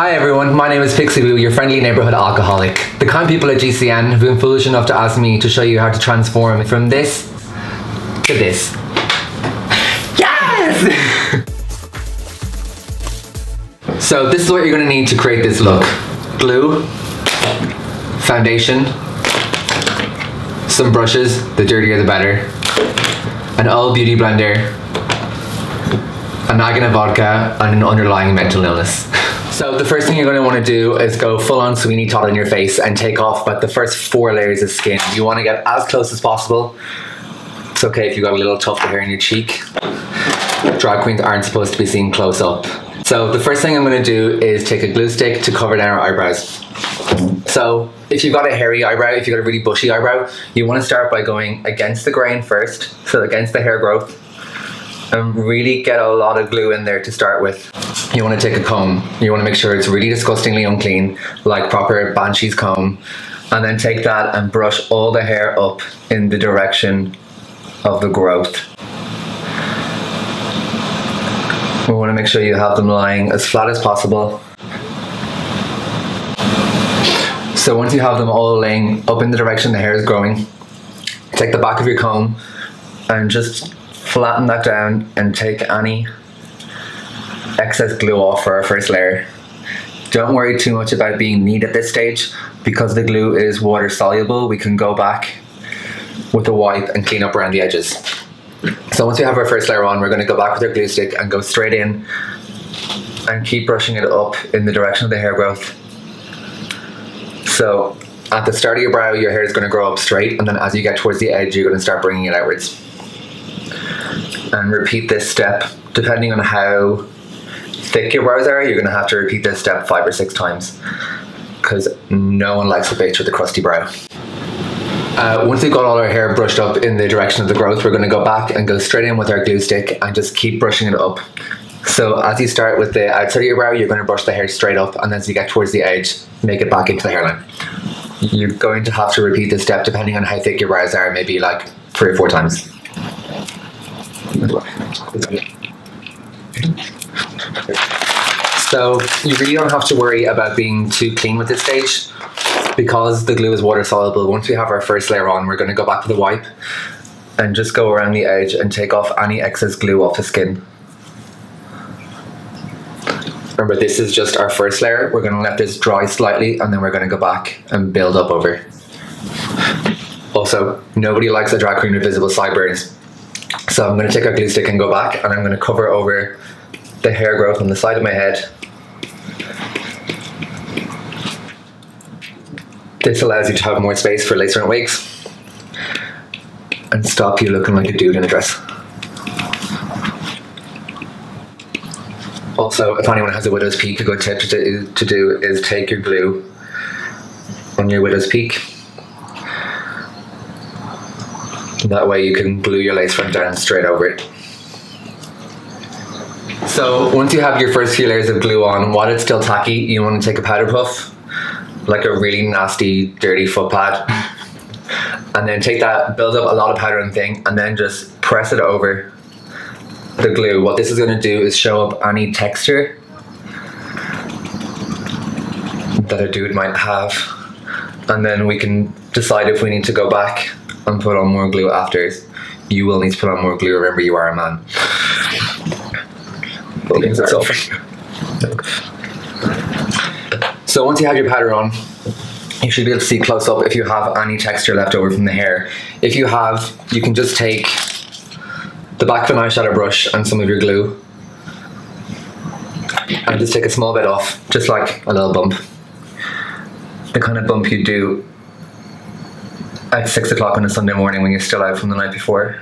Hi everyone, my name is Pixie Woo, your friendly neighbourhood alcoholic. The kind people at GCN have been foolish enough to ask me to show you how to transform from this to this. Yes! So this is what you're going to need to create this look. Glue, foundation, some brushes, the dirtier the better, an old beauty blender, a nagging of vodka, and an underlying mental illness. So the first thing you're going to want to do is go full on Sweeney Todd on your face and take off about the first 4 layers of skin. You want to get as close as possible. It's okay if you've got a little tuft of hair in your cheek. Drag queens aren't supposed to be seen close up. So the first thing I'm going to do is take a glue stick to cover down our eyebrows. So if you've got a hairy eyebrow, if you've got a really bushy eyebrow, you want to start by going against the grain first, so against the hair growth, and really get a lot of glue in there to start with. You want to take a comb. You want to make sure it's really disgustingly unclean, like proper Banshee's comb, and then take that and brush all the hair up in the direction of the growth. We want to make sure you have them lying as flat as possible. So once you have them all laying up in the direction the hair is growing, take the back of your comb and just flatten that down and take any excess glue off for our first layer. Don't worry too much about being neat at this stage, because the glue is water soluble. We can go back with a wipe and clean up around the edges. So once we have our first layer on, we're going to go back with our glue stick and go straight in and keep brushing it up in the direction of the hair growth. So at the start of your brow, your hair is going to grow up straight, and then as you get towards the edge, you're going to start bringing it outwards. And repeat this step. Depending on how thick your brows are, you're going to have to repeat this step 5 or 6 times, because no one likes a bitch with a crusty brow. Once we've got all our hair brushed up in the direction of the growth, we're going to go back and go straight in with our glue stick and just keep brushing it up. So as you start with the outside of your brow, you're going to brush the hair straight up, and as you get towards the edge, make it back into the hairline. You're going to have to repeat this step depending on how thick your brows are, maybe like 3 or 4 times. So you really don't have to worry about being too clean with this stage, because the glue is water soluble. Once we have our first layer on, we're going to go back with a wipe and just go around the edge and take off any excess glue off the skin. Remember, this is just our first layer. We're going to let this dry slightly, and then we're going to go back and build up over. Also, nobody likes a drag queen with visible sideburns. So I'm going to take a glue stick and go back, and I'm going to cover over the hair growth on the side of my head. This allows you to have more space for lace front wigs and stop you looking like a dude in a dress. Also, if anyone has a widow's peak, a good tip to do is take your glue on your widow's peak. That way you can glue your lace front down straight over it. So once you have your first few layers of glue on, while it's still tacky, you want to take a powder puff, like a really nasty, dirty foot pad, and then take that, build up a lot of powder and thing, and then just press it over the glue. What this is going to do is show up any texture that a dude might have, and then we can decide if we need to go back and put on more glue after. You will need to put on more glue. Remember, you are a man. So once you have your powder on, you should be able to see close up if you have any texture left over from the hair. If you have, you can just take the back of an eyeshadow brush and some of your glue and just take a small bit off, just like a little bump. The kind of bump you do at 6 o'clock on a Sunday morning when you're still out from the night before.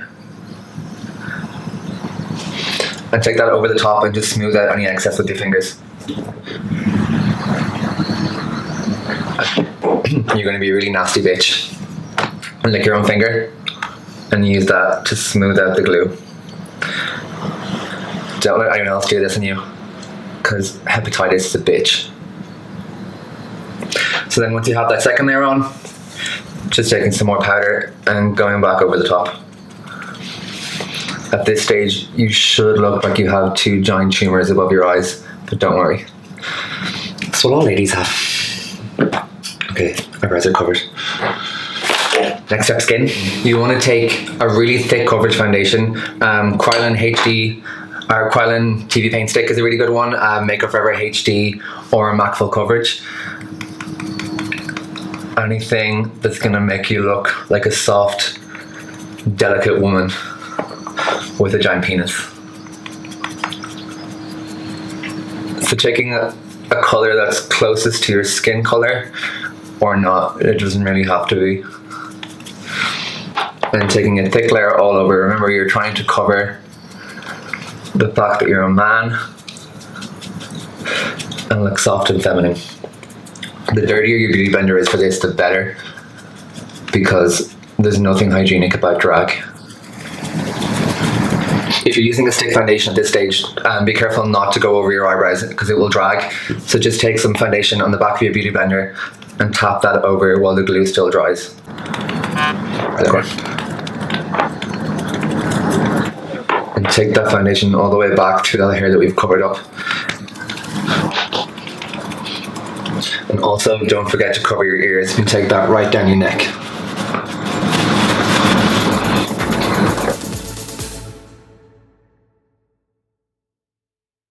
And take that over the top and just smooth out any excess with your fingers. You're going to be a really nasty bitch and lick your own finger and use that to smooth out the glue. Don't let anyone else do this on you, because hepatitis is a bitch. So then once you have that second layer on, just taking some more powder and going back over the top. At this stage, you should look like you have 2 giant tumours above your eyes, but don't worry. It's That's what all ladies have. Okay, my brows are covered. Next up, skin. You want to take a really thick coverage foundation. Krylon HD or Krylon TV Paint Stick is a really good one. Makeup Forever HD or MAC Full Coverage. Anything that's going to make you look like a soft, delicate woman with a giant penis. So taking a color that's closest to your skin color or not, it doesn't really have to be. And taking a thick layer all over. Remember, you're trying to cover the fact that you're a man and look soft and feminine. The dirtier your beauty blender is for this, the better, because there's nothing hygienic about drag. If you're using a stick foundation at this stage, be careful not to go over your eyebrows because it will drag. So just take some foundation on the back of your beauty blender and tap that over while the glue still dries. There. And take that foundation all the way back to that hair that we've covered up. And also don't forget to cover your ears and take that right down your neck.